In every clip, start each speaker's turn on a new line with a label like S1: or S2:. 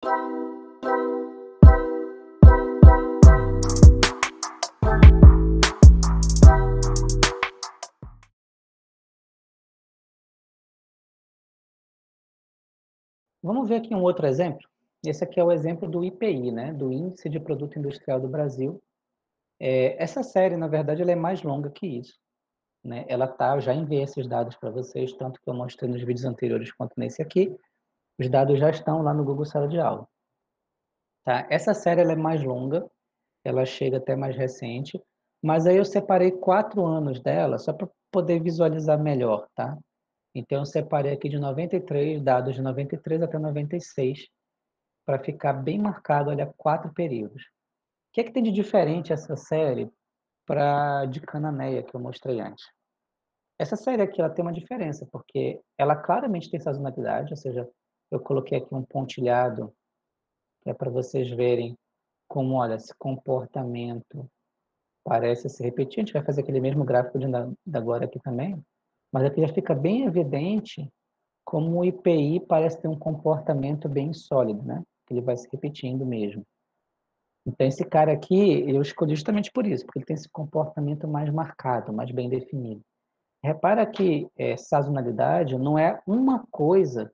S1: Vamos ver aqui um outro exemplo? Esse aqui é o exemplo do IPI, né, do Índice de Produto Industrial do Brasil. Essa série, na verdade, ela é mais longa que isso, né? Eu já enviei esses dados para vocês, tanto que eu mostrei nos vídeos anteriores quanto nesse aqui. Os dados já estão lá no Google Sala de Aula, tá? Essa série ela é mais longa, ela chega até mais recente, mas aí eu separei 4 anos dela, só para poder visualizar melhor, tá? Então eu separei aqui de 93, dados de 93 até 96, para ficar bem marcado, olha, 4 períodos. O que é que tem de diferente essa série para de Cananéia que eu mostrei antes? Essa série aqui ela tem uma diferença, porque ela claramente tem sazonalidade, ou seja, eu coloquei aqui um pontilhado, que é para vocês verem como, olha, esse comportamento parece se repetir. A gente vai fazer aquele mesmo gráfico de agora aqui também, mas aqui já fica bem evidente como o IPI parece ter um comportamento bem sólido, né? Ele vai se repetindo mesmo. Então, esse cara aqui, eu escolhi justamente por isso, porque ele tem esse comportamento mais marcado, mais bem definido. Repara que sazonalidade não é uma coisa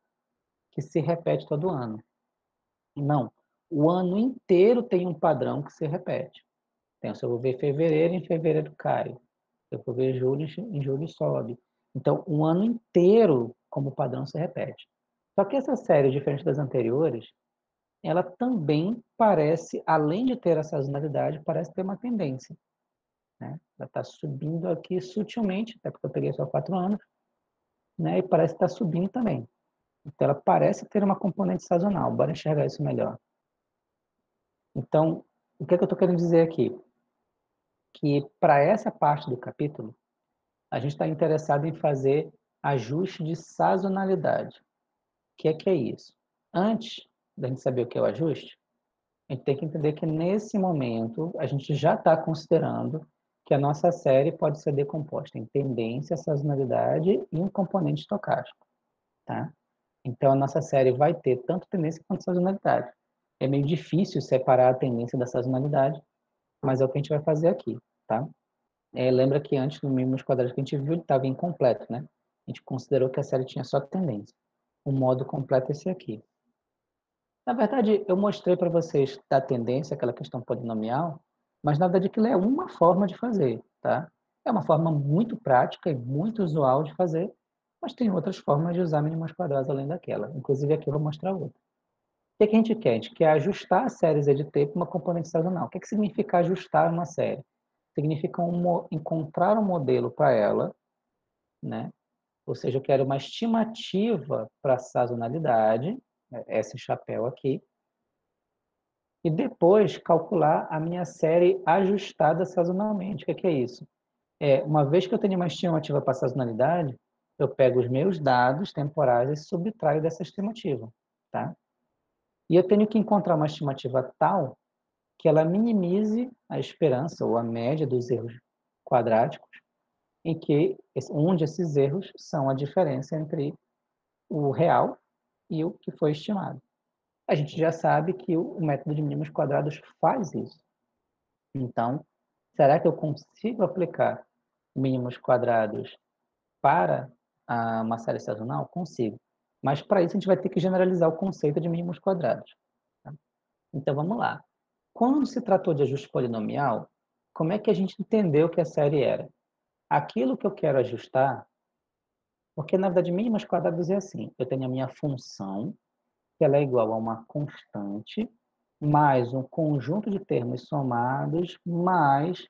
S1: que se repete todo ano. Não. O ano inteiro tem um padrão que se repete. Então, se eu vou ver fevereiro, em fevereiro cai. Se eu for ver julho, em julho sobe. Então, o ano inteiro, como padrão, se repete. Só que essa série, diferente das anteriores, ela também parece, além de ter a sazonalidade, parece ter uma tendência, né? Ela está subindo aqui sutilmente, até porque eu peguei só 4 anos, né? E parece estar subindo também. Então, ela parece ter uma componente sazonal. Bora enxergar isso melhor. Então, o que é que eu estou querendo dizer aqui? Que para essa parte do capítulo, a gente está interessado em fazer ajuste de sazonalidade. O que é isso? Antes da gente saber o que é o ajuste, a gente tem que entender que nesse momento a gente já está considerando que a nossa série pode ser decomposta em tendência, sazonalidade e um componente estocástico, tá? Então a nossa série vai ter tanto tendência quanto sazonalidade. É meio difícil separar a tendência da sazonalidade, mas é o que a gente vai fazer aqui, tá? Lembra que antes no mínimos quadrados que a gente viu, ele estava incompleto, né? A gente considerou que a série tinha só tendência. O modo completo é esse aqui. Na verdade, eu mostrei para vocês da tendência, aquela questão polinomial, mas na verdade aquilo é uma forma de fazer, tá? É uma forma muito prática e muito usual de fazer, mas tem outras formas de usar mínimos quadrados além daquela. Inclusive aqui eu vou mostrar outra. O que é que a gente quer? A gente quer ajustar a série ZT para uma componente sazonal. O que é que significa ajustar uma série? Significa encontrar um modelo para ela, né? Ou seja, eu quero uma estimativa para a sazonalidade, esse chapéu aqui, e depois calcular a minha série ajustada sazonalmente. O que é isso? Uma vez que eu tenho uma estimativa para a sazonalidade, eu pego os meus dados temporais e subtraio dessa estimativa, tá? E eu tenho que encontrar uma estimativa tal que ela minimize a esperança ou a média dos erros quadráticos, onde esses erros são a diferença entre o real e o que foi estimado. A gente já sabe que o método de mínimos quadrados faz isso. Então, será que eu consigo aplicar mínimos quadrados para uma série sazonal? Consigo. Mas para isso a gente vai ter que generalizar o conceito de mínimos quadrados, tá? Então vamos lá. Quando se tratou de ajuste polinomial, como é que a gente entendeu que a série era? Aquilo que eu quero ajustar, porque na verdade mínimos quadrados é assim, eu tenho a minha função, que ela é igual a uma constante, mais um conjunto de termos somados, mais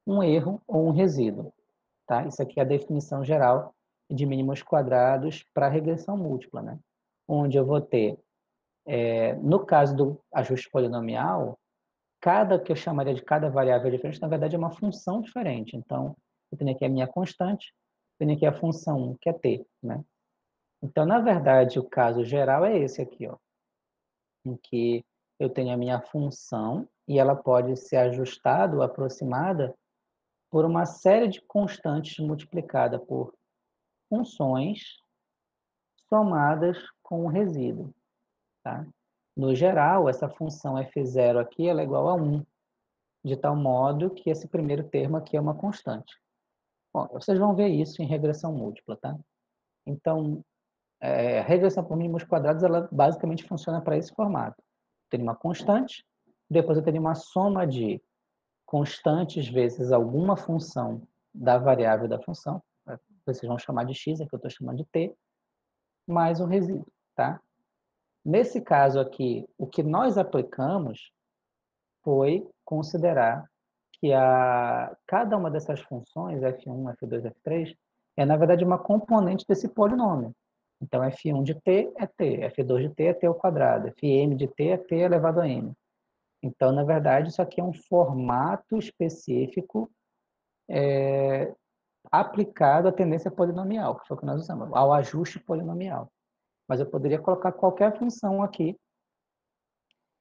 S1: um erro ou um resíduo, tá? Isso aqui é a definição geral de mínimos quadrados para regressão múltipla, né? Onde eu vou ter, no caso do ajuste polinomial, cada que eu chamaria de cada variável diferente, na verdade é uma função diferente. Então, eu tenho aqui a minha constante, tenho aqui a função 1, que é t, né? Então, na verdade, o caso geral é esse aqui, ó, em que eu tenho a minha função e ela pode ser ajustada ou aproximada por uma série de constantes multiplicada por funções somadas com o resíduo, tá? No geral, essa função f0 aqui ela é igual a 1, de tal modo que esse primeiro termo aqui é uma constante. Bom, vocês vão ver isso em regressão múltipla, tá? Então, a regressão por mínimos quadrados, ela basicamente funciona para esse formato. Eu tenho uma constante, depois eu tenho uma soma de constantes vezes alguma função da variável da função, vocês vão chamar de x, aqui eu estou chamando de t, mais o resíduo, tá? Nesse caso aqui, o que nós aplicamos foi considerar que cada uma dessas funções, f1, f2, f3, é, na verdade, uma componente desse polinômio. Então, f1 de t é t, f2 de t é t ao quadrado, fm de t é t elevado a m. Então, na verdade, isso aqui é um formato específico aplicado à tendência polinomial, que foi o que nós usamos, ao ajuste polinomial. Mas eu poderia colocar qualquer função aqui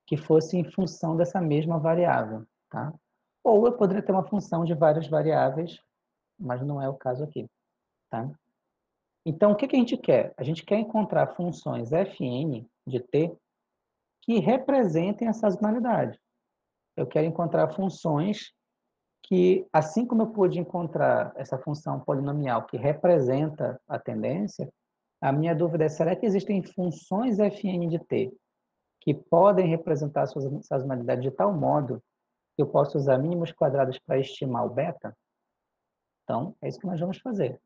S1: que fosse em função dessa mesma variável, tá? Ou eu poderia ter uma função de várias variáveis, mas não é o caso aqui, tá? Então, o que a gente quer? A gente quer encontrar funções fn de t que representem a sazonalidade. Eu quero encontrar funções que, assim como eu pude encontrar essa função polinomial que representa a tendência, a minha dúvida é, será que existem funções fn de t que podem representar a sua sazonalidade de tal modo que eu posso usar mínimos quadrados para estimar o beta? Então, é isso que nós vamos fazer.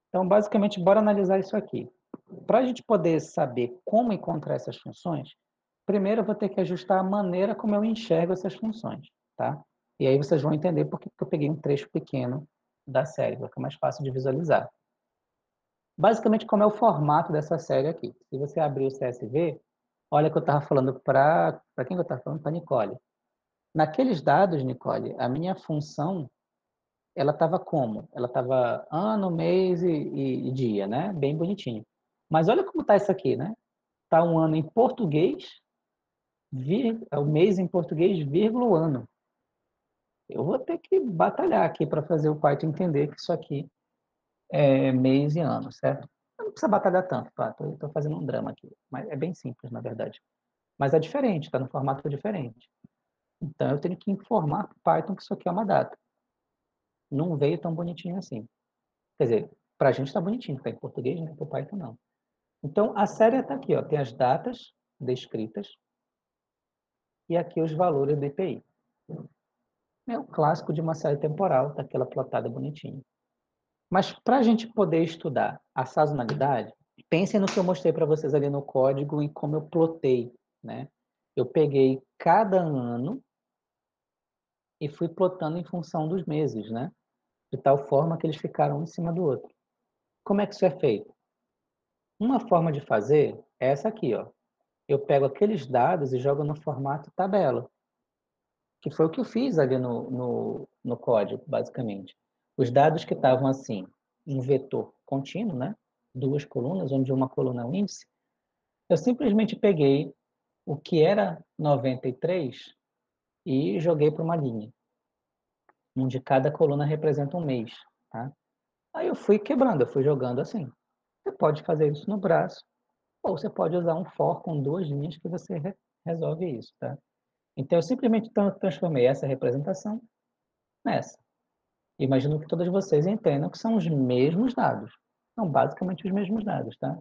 S1: Então, basicamente, bora analisar isso aqui. Para a gente poder saber como encontrar essas funções, primeiro eu vou ter que ajustar a maneira como eu enxergo essas funções, tá? E aí vocês vão entender por que eu peguei um trecho pequeno da série, vai ficar mais fácil de visualizar. Basicamente, como é o formato dessa série aqui. Se você abrir o CSV, olha que eu estava falando para quem eu estava falando? Para a Nicole. Naqueles dados, Nicole, a minha função, ela estava como? Ela estava ano, mês e dia, né? Bem bonitinho. Mas olha como está isso aqui, né? Está um ano em português, o mês em português, vírgula o ano. Eu vou ter que batalhar aqui para fazer o Python entender que isso aqui é mês e ano, certo? Não precisa batalhar tanto, tá? Estou fazendo um drama aqui, mas é bem simples, na verdade. Mas é diferente, está no formato diferente. Então, eu tenho que informar para o Python que isso aqui é uma data. Não veio tão bonitinho assim. Quer dizer, para a gente está bonitinho, está em português, né? Para o Python não. Então, a série está aqui, ó, tem as datas descritas e aqui os valores do IPI. É o clássico de uma série temporal, tá aquela plotada bonitinha. Mas para a gente poder estudar a sazonalidade, pensem no que eu mostrei para vocês ali no código e como eu plotei, né? Eu peguei cada ano e fui plotando em função dos meses, né? De tal forma que eles ficaram um em cima do outro. Como é que isso é feito? Uma forma de fazer é essa aqui, ó. Eu pego aqueles dados e jogo no formato tabela, que foi o que eu fiz ali no código, basicamente. Os dados que estavam assim, em vetor contínuo, né? Duas colunas, onde uma coluna é um índice, eu simplesmente peguei o que era 93 e joguei para uma linha, onde cada coluna representa um mês, tá? Aí eu fui quebrando, eu fui jogando assim. Você pode fazer isso no braço, ou você pode usar um for com duas linhas que você resolve isso, tá? Então, eu simplesmente transformei essa representação nessa. Imagino que todos vocês entendam que são os mesmos dados. São basicamente os mesmos dados, tá?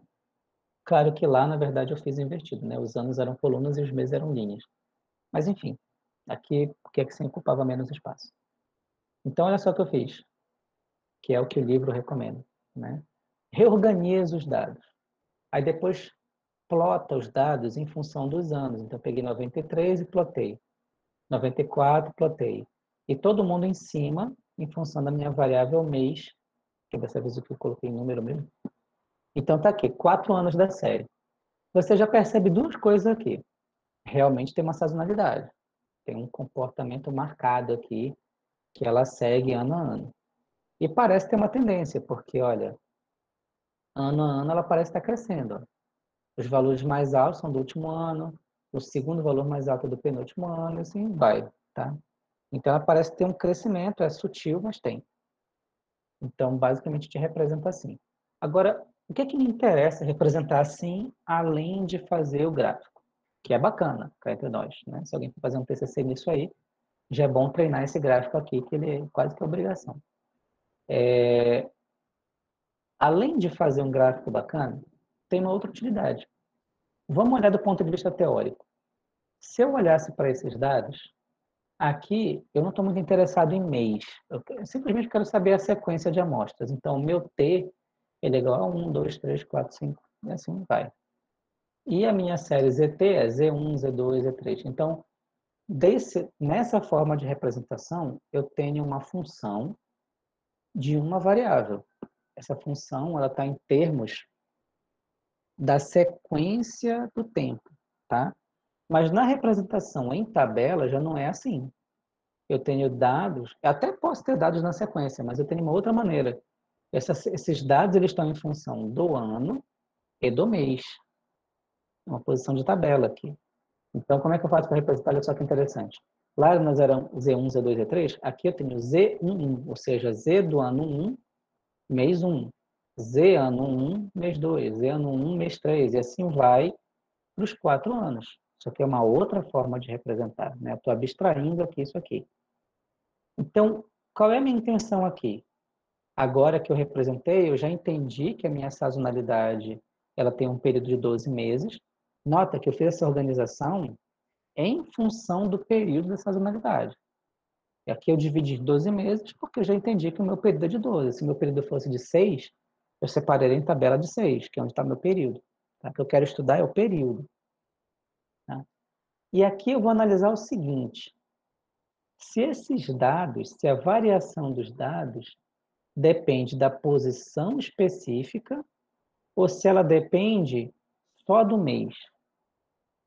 S1: Claro que lá, na verdade, eu fiz invertido, né? Os anos eram colunas e os meses eram linhas. Mas, enfim, aqui, porque é que você ocupava menos espaço. Então, olha só o que eu fiz, que é o que o livro recomenda, né? Reorganiza os dados. Aí depois plota os dados em função dos anos. Então, eu peguei 93 e plotei. 94, plotei. E todo mundo em cima, em função da minha variável mês, que dessa vez eu coloquei em número mesmo. Então, tá aqui, 4 anos da série. Você já percebe duas coisas aqui. Realmente tem uma sazonalidade. Tem um comportamento marcado aqui, que ela segue ano a ano. E parece ter uma tendência, porque, olha, ano a ano ela parece estar crescendo. Os valores mais altos são do último ano, o segundo valor mais alto é do penúltimo ano, e assim vai, tá? Então, ela parece ter um crescimento, é sutil, mas tem. Então, basicamente, te representa assim. Agora, o que é que me interessa representar assim, além de fazer o gráfico? que é bacana, cá entre nós, né? Se alguém for fazer um TCC nisso aí, já é bom treinar esse gráfico aqui, que ele é quase que obrigação. Além de fazer um gráfico bacana, tem uma outra utilidade. Vamos olhar do ponto de vista teórico. Se eu olhasse para esses dados, aqui eu não estou muito interessado em mês. Eu simplesmente quero saber a sequência de amostras. Então, o meu T ele é igual a 1, 2, 3, 4, 5, e assim vai. E a minha série ZT é Z1, Z2, Z3. Então, nessa forma de representação, eu tenho uma função de uma variável. Essa função ela está em termos da sequência do tempo, tá? Mas na representação em tabela já não é assim. Eu tenho dados, até posso ter dados na sequência, mas eu tenho uma outra maneira. Esses dados eles estão em função do ano e do mês. Uma posição de tabela aqui. Então, como é que eu faço para representar? Olha só que interessante. Lá nós eram Z1, Z2, Z3. Aqui eu tenho Z11, ou seja, Z do ano 1, mês 1. Z ano 1, mês 2. Z ano 1, mês 3. E assim vai para os 4 anos. Isso aqui é uma outra forma de representar. Né? Estou abstraindo aqui isso aqui. Então, qual é a minha intenção aqui? Agora que eu representei, eu já entendi que a minha sazonalidade ela tem um período de 12 meses. Nota que eu fiz essa organização em função do período da sazonalidade. E aqui eu dividi em 12 meses porque eu já entendi que o meu período é de 12. Se o meu período fosse de 6, eu separaria em tabela de 6, que é onde está meu período. Tá? O que eu quero estudar é o período. Tá? E aqui eu vou analisar o seguinte: se esses dados, se a variação dos dados depende da posição específica ou se ela depende só do mês.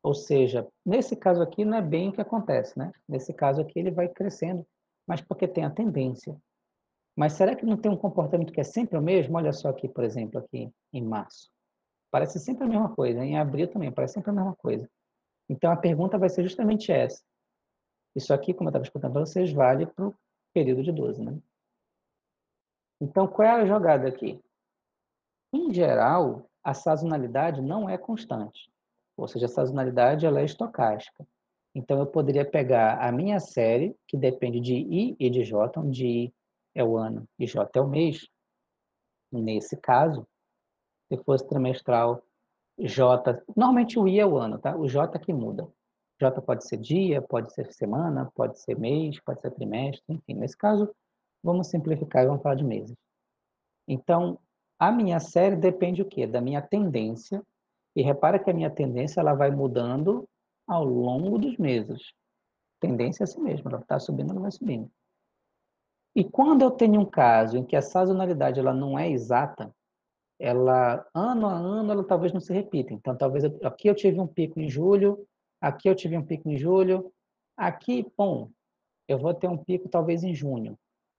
S1: Ou seja, nesse caso aqui não é bem o que acontece, né? Nesse caso aqui ele vai crescendo, mas porque tem a tendência. Mas será que não tem um comportamento que é sempre o mesmo? Olha só aqui, por exemplo, aqui em março. Parece sempre a mesma coisa. Em abril também, parece sempre a mesma coisa. Então a pergunta vai ser justamente essa. Isso aqui, como eu estava explicando para vocês, vale para o período de 12, né? Então, qual é a jogada aqui? Em geral, a sazonalidade não é constante. Ou seja, a sazonalidade ela é estocástica. Então, eu poderia pegar a minha série, que depende de I e de J, onde I é o ano e J é o mês. Nesse caso, se fosse trimestral, J... Normalmente o I é o ano, tá? O J que muda. J pode ser dia, pode ser semana, pode ser mês, pode ser trimestre, enfim. Nesse caso, vamos simplificar e vamos falar de meses. Então, a minha série depende o quê? Da minha tendência. E repara que a minha tendência ela vai mudando ao longo dos meses. Tendência é assim mesmo, ela está subindo, ela vai subindo. E quando eu tenho um caso em que a sazonalidade ela não é exata, ela ano a ano ela talvez não se repita. Então, talvez aqui eu tive um pico em julho, aqui eu tive um pico em julho, aqui, bom, eu vou ter um pico talvez em junho.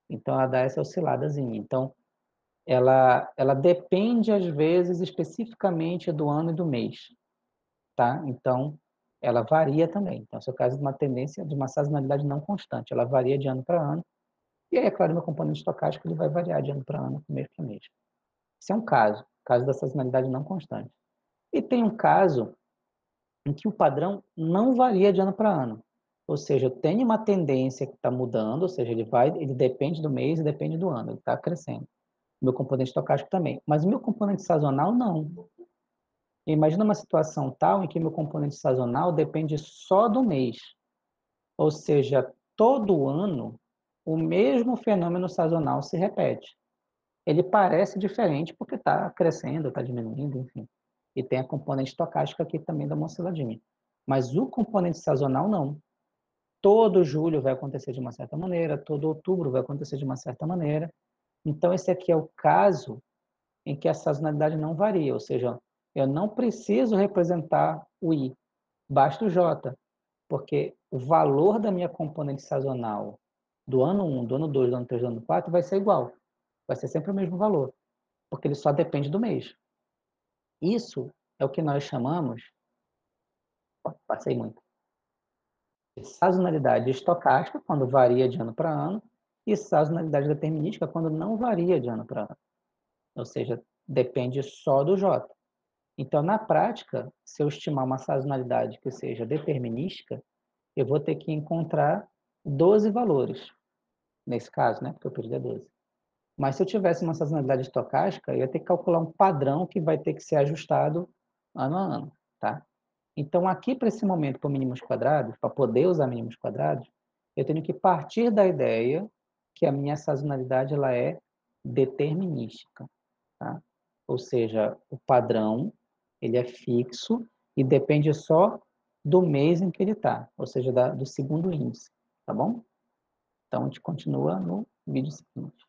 S1: Então, ela dá essa osciladazinha. Então, ela depende, às vezes, especificamente do ano e do mês, tá? Então, ela varia também. Então, se é o caso de uma tendência, de uma sazonalidade não constante, ela varia de ano para ano, e aí, é claro, meu componente estocástico ele vai variar de ano para ano, mês para mês. Esse é um caso da sazonalidade não constante. E tem um caso em que o padrão não varia de ano para ano. Ou seja, eu tenho uma tendência que está mudando, ou seja, ele depende do mês e depende do ano, ele está crescendo. Meu componente estocástico também. Mas o meu componente sazonal, não. Imagina uma situação tal em que meu componente sazonal depende só do mês. Ou seja, todo ano, o mesmo fenômeno sazonal se repete. Ele parece diferente porque está crescendo, está diminuindo, enfim. E tem a componente estocástica aqui também da uma osciladinha. Mas o componente sazonal, não. Todo julho vai acontecer de uma certa maneira, todo outubro vai acontecer de uma certa maneira. Então, esse aqui é o caso em que a sazonalidade não varia, ou seja, eu não preciso representar o I, basta o J, porque o valor da minha componente sazonal do ano 1, do ano 2, do ano 3, do ano 4 vai ser igual, vai ser sempre o mesmo valor, porque ele só depende do mês. Isso é o que nós chamamos, passei muito, de sazonalidade estocástica, quando varia de ano para ano, e sazonalidade determinística, quando não varia de ano para ano. Ou seja, depende só do J. Então, na prática, se eu estimar uma sazonalidade que seja determinística, eu vou ter que encontrar 12 valores, nesse caso, né, porque o período é 12. Mas se eu tivesse uma sazonalidade estocástica, eu ia ter que calcular um padrão que vai ter que ser ajustado ano a ano, tá? Então, aqui para esse momento com mínimos quadrados, para poder usar mínimos quadrados, eu tenho que partir da ideia que a minha sazonalidade ela é determinística, tá? Ou seja, o padrão ele é fixo e depende só do mês em que ele está, ou seja, do segundo índice, tá bom? Então, a gente continua no vídeo seguinte.